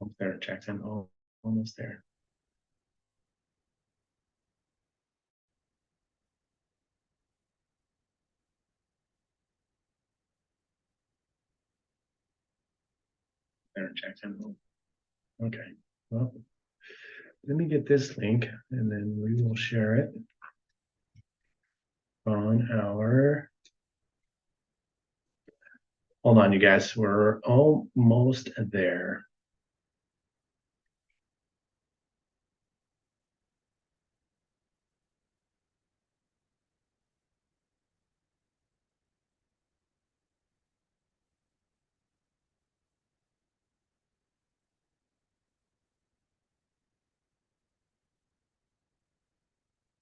Almost there, Jackson. Oh, almost there. There, Jackson. Oh, okay. Well, let me get this link and then we will share it on our. Hold on, you guys. We're almost there.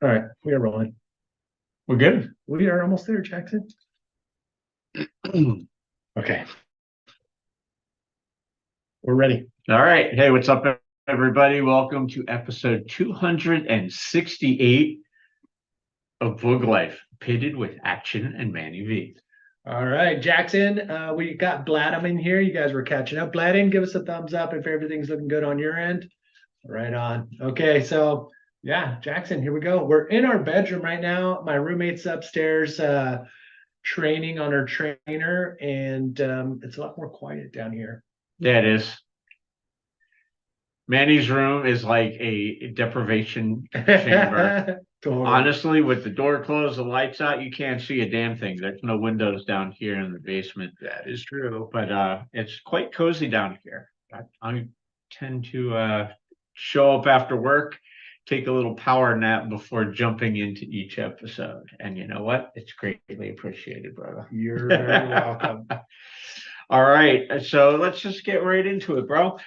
All right, we are rolling. We're good. We are almost there, Jackson. Okay. We're ready. All right. Hey, what's up, everybody? Welcome to episode 268 of Boog Life, pitted with action and Manny V. All right, Jackson. We got Bladham in here. You guys were catching up. Bladham, give us a thumbs up if everything's looking good on your end. Right on. Okay, so yeah, Jackson, here we go. We're in our bedroom right now. My roommate's upstairs training on her trainer, and it's a lot more quiet down here. Yeah, it is. Manny's room is like a deprivation chamber. Totally. Honestly, with the door closed, the lights out, you can't see a damn thing. There's no windows down here in the basement. That is true. But it's quite cozy down here. I tend to show up after work, take a little power nap before jumping into each episode. And you know what? It's greatly appreciated, brother. You're very welcome. All right. So let's just get right into it, bro.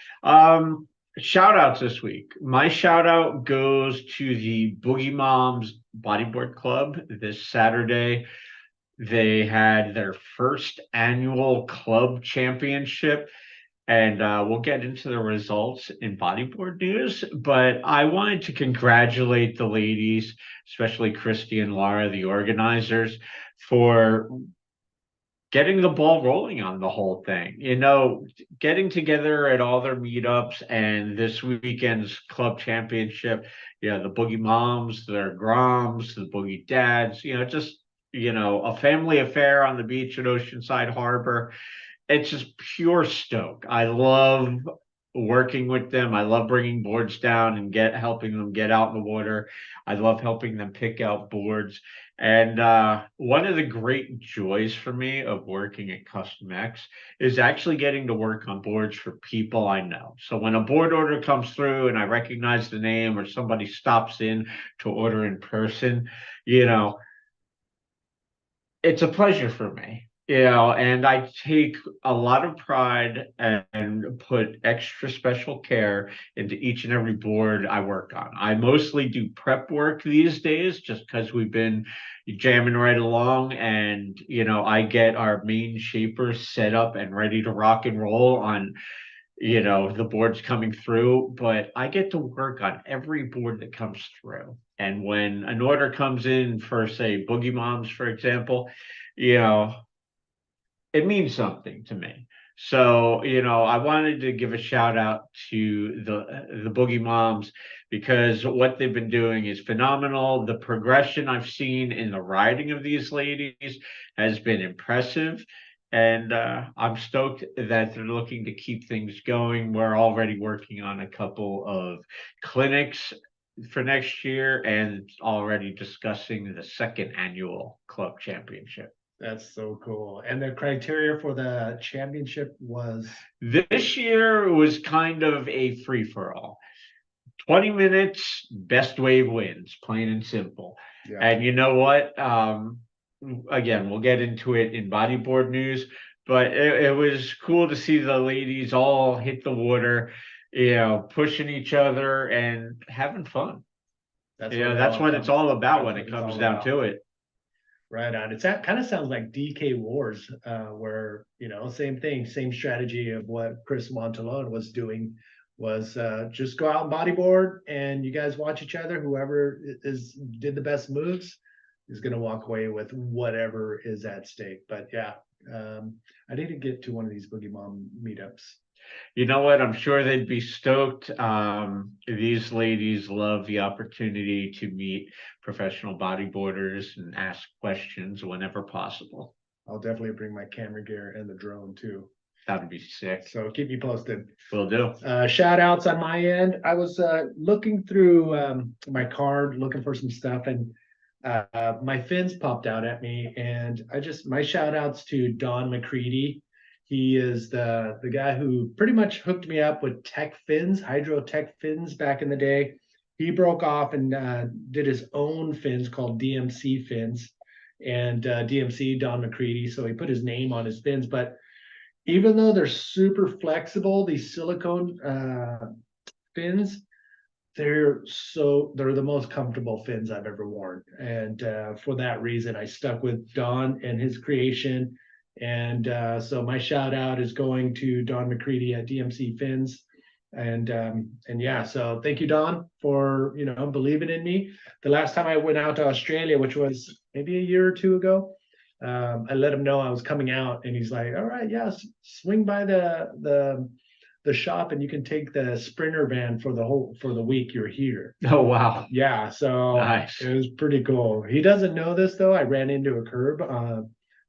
Shout outs this week. My shout out goes to the Boogie Moms Bodyboard Club this Saturday. They had their first annual club championship, and we'll get into the results in bodyboard news. But I wanted to congratulate the ladies, especially Christy and Laura, the organizers, for getting the ball rolling on the whole thing. You know, getting together at all their meetups and this weekend's club championship, the Boogie Moms, their Groms, the Boogie Dads, just a family affair on the beach at Oceanside Harbor. It's just pure stoke. I love working with them. I love bringing boards down and helping them get out in the water. I love helping them pick out boards. And one of the great joys for me of working at Custom X is actually getting to work on boards for people I know. So when a board order comes through and I recognize the name, or somebody stops in to order in person, it's a pleasure for me. And I take a lot of pride and put extra special care into each and every board I work on. I mostly do prep work these days just because we've been jamming right along, and I get our main shapers set up and ready to rock and roll on the boards coming through. But I get to work on every board that comes through. And when an order comes in for, say, Boogie Moms, for example, it means something to me. So, I wanted to give a shout out to the Boogie Moms, because what they've been doing is phenomenal. The progression I've seen in the riding of these ladies has been impressive. And I'm stoked that they're looking to keep things going. We're already working on a couple of clinics for next year and already discussing the second annual club championship. That's so cool. And the criteria for the championship was? This year was kind of a free for all. 20 minutes, best wave wins, plain and simple. Yeah. And you know what? Again, we'll get into it in bodyboard news, but it was cool to see the ladies all hit the water, pushing each other and having fun. That's what it's all about when it comes down to it. Right on. Kind of sounds like DK Wars, where same thing, same strategy of what Chris Montalone was doing, was just go out and bodyboard, and you guys watch each other. Whoever did the best moves is going to walk away with whatever is at stake. But yeah, I need to get to one of these Boogie Mom meetups. You know what? I'm sure they'd be stoked. These ladies love the opportunity to meet professional bodyboarders and ask questions whenever possible. I'll definitely bring my camera gear and the drone too. That'd be sick. So keep me posted. Will do. Shout outs on my end. I was looking through my card, looking for some stuff, and my fins popped out at me. And my shout outs to Don McCready. He is the guy who pretty much hooked me up with tech fins, hydro tech fins back in the day. He broke off and did his own fins called DMC fins, and DMC Don McCready. So he put his name on his fins, but even though they're super flexible, these silicone fins, they're the most comfortable fins I've ever worn. And for that reason, I stuck with Don and his creation. And so my shout out is going to Don McCready at DMC Fins. And yeah, so thank you, Don, for believing in me. The last time I went out to Australia, which was maybe a year or two ago, I let him know I was coming out, and he's like, "All right, yeah, swing by the shop, and you can take the Sprinter van for the week you're here." Oh, wow. Yeah, so Nice. it was pretty cool. He doesn't know this though. I ran into a curb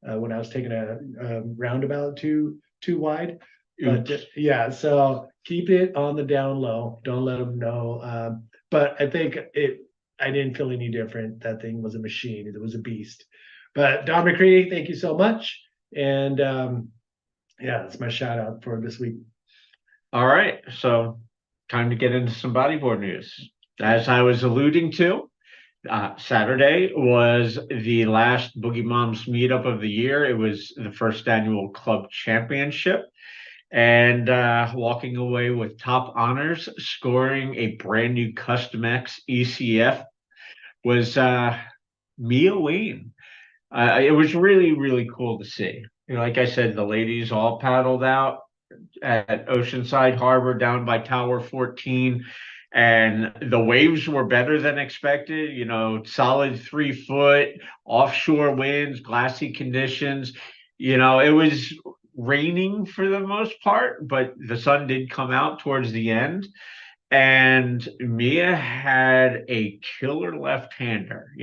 when I was taking a roundabout too wide. But yeah, so keep it on the down low. Don't let him know. But I think I didn't feel any different. That thing was a machine. It was a beast. But Don McCready, thank you so much. And yeah, that's my shout out for this week. All right, so time to get into some bodyboard news. As I was alluding to, Saturday was the last Boogie Moms meetup of the year. It was the first annual club championship, and walking away with top honors, scoring a brand new Custom X ECF was Mia Wayne. It was really, really cool to see. Like I said, the ladies all paddled out at Oceanside Harbor down by Tower 14, and the waves were better than expected. Solid 3 foot, offshore winds, glassy conditions. It was raining for the most part, but the sun did come out towards the end. And Mia had a killer left-hander,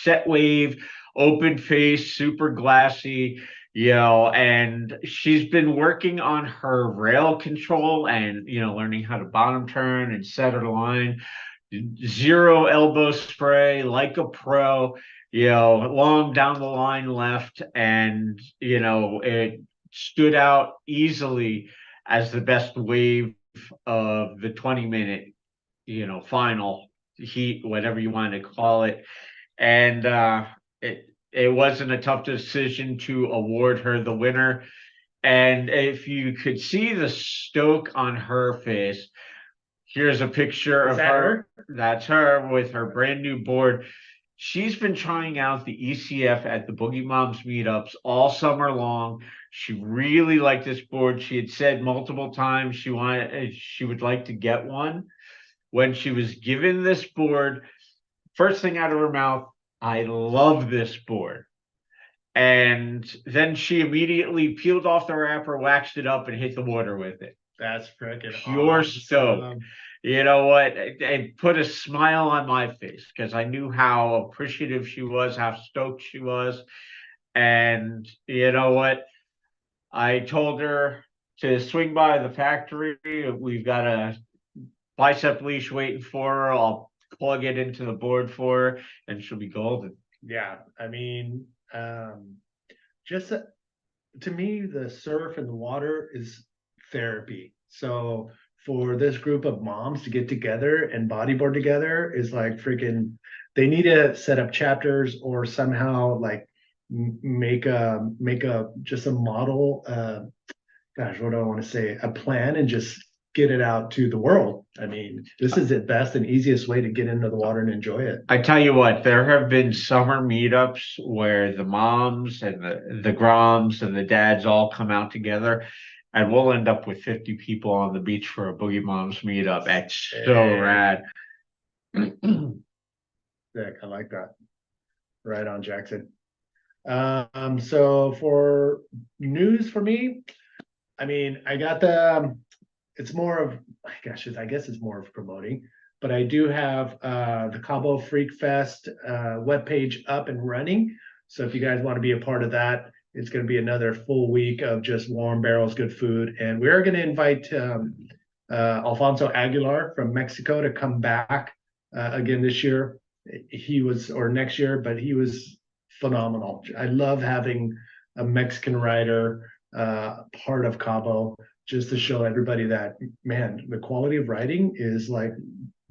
set wave, open face, super glassy, and she's been working on her rail control and, learning how to bottom turn and center line, zero elbow spray, like a pro, long down the line left. And, it stood out easily as the best wave of the 20-minute, final heat, whatever you want to call it. And it wasn't a tough decision to award her the winner. And if you could see the stoke on her face, here's a picture of her. That's her with her brand new board. She's been trying out the ECF at the Boogie Moms meetups all summer long. She really liked this board. She had said multiple times she would like to get one. When she was given this board, first thing out of her mouth, "I love this board." And then she immediately peeled off the wrapper, waxed it up, and hit the water with it. That's freaking pure awesome. stoke. You know what? It put a smile on my face because I knew how appreciative she was, how stoked she was. And you know what? I told her to swing by the factory. We've got a bicep leash waiting for her. I'll plug it into the board for her, and she'll be golden. Yeah, I mean, just to me, the surf and the water is therapy. So for this group of moms to get together and bodyboard together is like freaking. They need to set up chapters or somehow like make a just a model. Gosh, what do I want to say? A plan and just get it out to the world. I mean, this is the best and easiest way to get into the water and enjoy it. I tell you what, there have been summer meetups where the moms and the groms and the dads all come out together, and we'll end up with 50 people on the beach for a Boogie Moms meetup. That's so rad. Sick, I like that. Right on, Jackson. So for news for me, I mean, I got the it's more of, gosh, I guess it's more of promoting. But I do have the Cabo Freak Fest webpage up and running. So if you guys want to be a part of that, it's going to be another full week of just warm barrels, good food. And we are going to invite Alfonso Aguilar from Mexico to come back again this year. He was, or next year, but he was phenomenal. I love having a Mexican rider part of Cabo, just to show everybody that, man, the quality of writing is like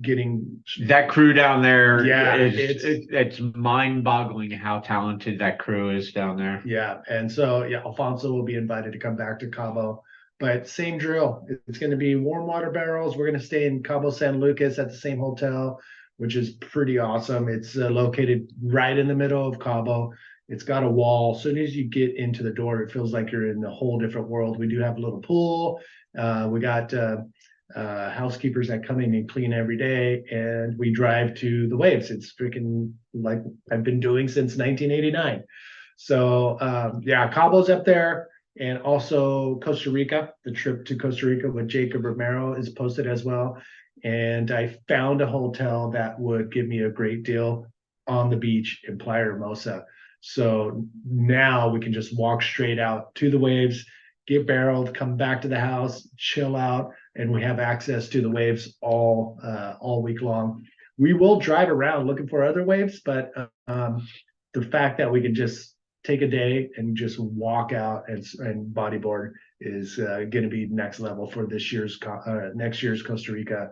getting that crew down there. Yeah, it's mind-boggling how talented that crew is down there. Yeah, and so yeah, Alfonso will be invited to come back to Cabo, but same drill. It's going to be warm water barrels. We're going to stay in Cabo San Lucas at the same hotel, which is pretty awesome. It's located right in the middle of Cabo. It's got a wall. As soon as you get into the door, it feels like you're in a whole different world. We do have a little pool. We got housekeepers that come in and clean every day, and we drive to the waves. It's freaking like I've been doing since 1989. So yeah, Cabo's up there, and also Costa Rica. The trip to Costa Rica with Jacob Romero is posted as well. And I found a hotel that would give me a great deal on the beach in Playa Hermosa. So now we can just walk straight out to the waves, get barreled, come back to the house, chill out, and we have access to the waves all week long. We will drive around looking for other waves, but the fact that we can just take a day and just walk out and bodyboard is going to be next level for this year's next year's Costa Rica.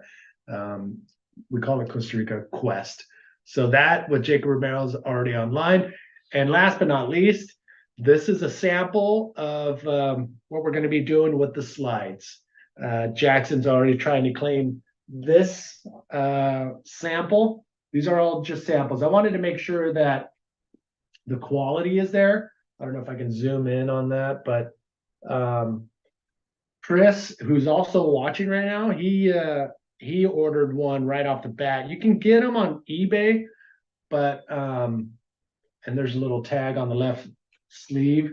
We call it Costa Rica Quest. So that with Jacob Romero is already online. And last but not least, this is a sample of what we're going to be doing with the slides. Jackson's already trying to claim this sample. These are all just samples. I wanted to make sure that the quality is there. I don't know if I can zoom in on that, but Chris, who's also watching right now, he ordered one right off the bat. You can get them on eBay, but and there's a little tag on the left sleeve,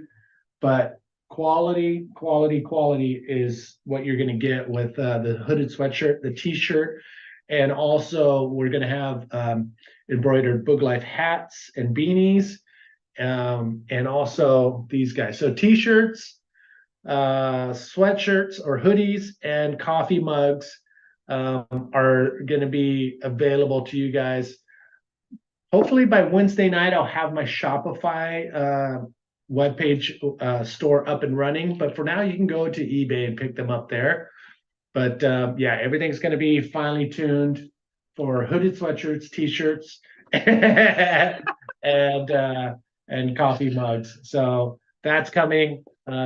but quality is what you're going to get with the hooded sweatshirt, the t-shirt, and also we're going to have embroidered Boog Life hats and beanies, and also these guys. So t-shirts, sweatshirts or hoodies, and coffee mugs are going to be available to you guys. Hopefully by Wednesday night, I'll have my Shopify webpage store up and running. But for now, you can go to eBay and pick them up there. But yeah, everything's going to be finely tuned for hooded sweatshirts, t-shirts, and coffee mugs. So that's coming.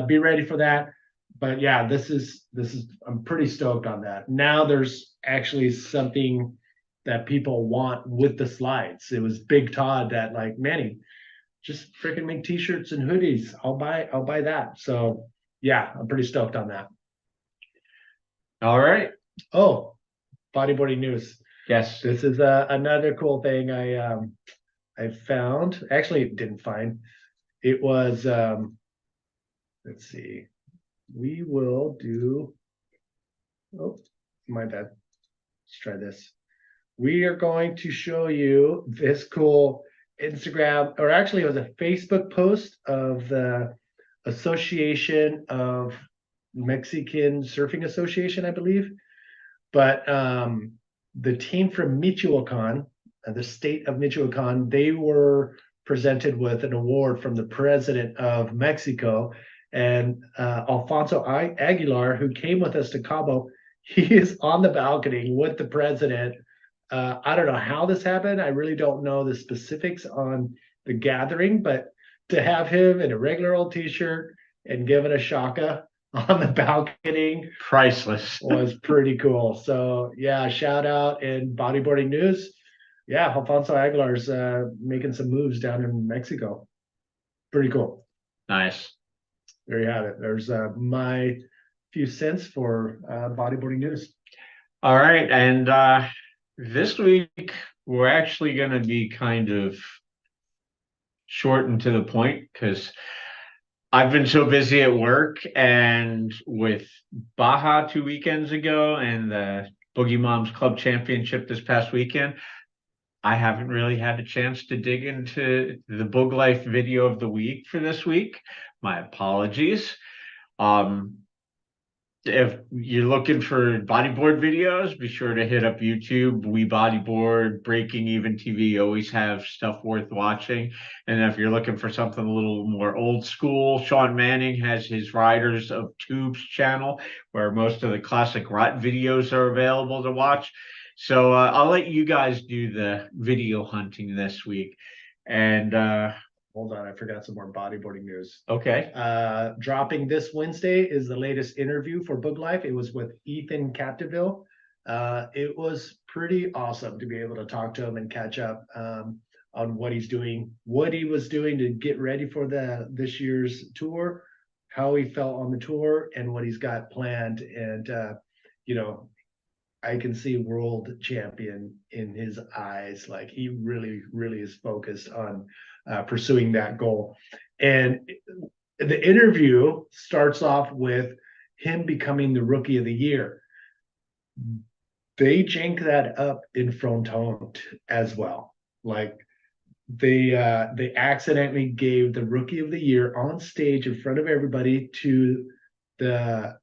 Be ready for that. But yeah, this is I'm pretty stoked on that. Now there's actually something that people want with the slides. It was Big Todd that like, Manny, just freaking make t-shirts and hoodies. I'll buy that. So yeah, I'm pretty stoked on that. All right. Oh, bodyboarding news. Yes. This is another cool thing I found. Actually, didn't find. It was let's see. We will do. Oh, my bad. Let's try this. We are going to show you this cool Instagram, or actually it was a Facebook post of the Association of Mexican Surfing Association, I believe. But the team from Michoacan, the state of Michoacan, they were presented with an award from the president of Mexico. And Alfonso Aguilar, who came with us to Cabo, he is on the balcony with the president. I don't know how this happened. I really don't know the specifics on the gathering, but to have him in a regular old t-shirt and giving a shaka on the balcony, priceless, was pretty cool. So yeah, shout out in bodyboarding news. Yeah, Alfonso Aguilar's making some moves down in Mexico. Pretty cool. Nice. There you have it. There's my few cents for bodyboarding news. All right, and this week we're actually going to be kind of short and to the point because I've been so busy at work and with Baja 2 weekends ago and the Boogie Moms Club Championship this past weekend. I haven't really had a chance to dig into the Boog Life video of the week for this week. My apologies. Um, if you're looking for bodyboard videos, be sure to hit up YouTube. We Bodyboard, Breaking Even TV always have stuff worth watching. And if you're looking for something a little more old school, Sean Manning has his Riders of Tubes channel, where most of the classic rot videos are available to watch. So I'll let you guys do the video hunting this week. And Hold on, I forgot some more bodyboarding news. okay. Dropping this Wednesday is the latest interview for Boog Life. It was with Ethan Capdeville. It was pretty awesome to be able to talk to him and catch up on what he's doing, what he was doing to get ready for this year's tour, how he felt on the tour, and what he's got planned. And you know, I can see world champion in his eyes. Like he really, really is focused on pursuing that goal. And the interview starts off with him becoming the rookie of the year. They jank that up in Frontone as well. Like they accidentally gave the rookie of the year on stage in front of everybody to the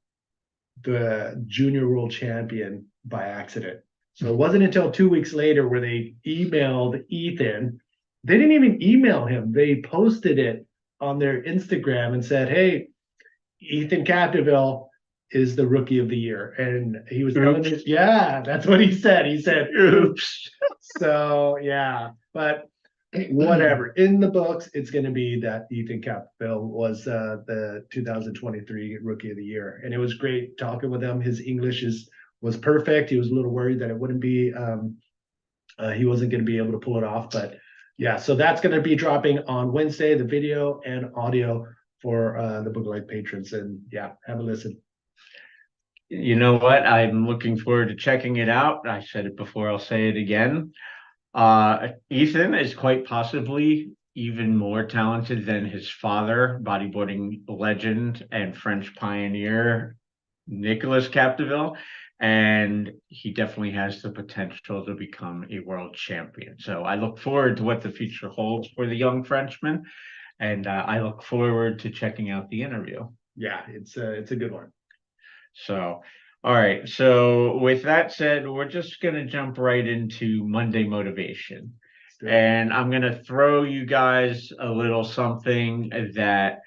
junior world champion by accident. So it wasn't until 2 weeks later where they emailed Ethan. They didn't even email him. They posted it on their Instagram and said, "Hey, Ethan Capdeville is the rookie of the year." And he was telling us, yeah, that's what he said. He said, "Oops." So yeah, but whatever. In the books, it's going to be that Ethan Capdeville was the 2023 Rookie of the Year, and it was great talking with him. His English was perfect. He was a little worried that it wouldn't be, he wasn't going to be able to pull it off, but yeah. So that's going to be dropping on Wednesday, the video and audio for the Boog Life patrons, and yeah, have a listen. You know what? I'm looking forward to checking it out. I said it before, I'll say it again. Ethan is quite possibly even more talented than his father, bodyboarding legend and French pioneer Nicolas Capdeville, and he definitely has the potential to become a world champion. So I look forward to what the future holds for the young Frenchman, and I look forward to checking out the interview. Yeah, it's a good one. So, all right. So, with that said, we're just going to jump right into Monday motivation. And I'm going to throw you guys a little something that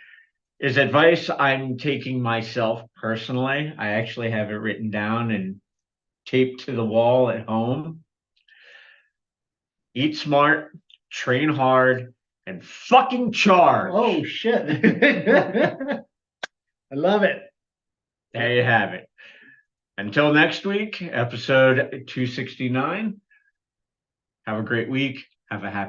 is advice I'm taking myself personally. I actually have it written down and taped to the wall at home. Eat smart, train hard, and fucking charge. Oh, shit. I love it. There you have it. Until next week, episode 269. Have a great week. Have a happy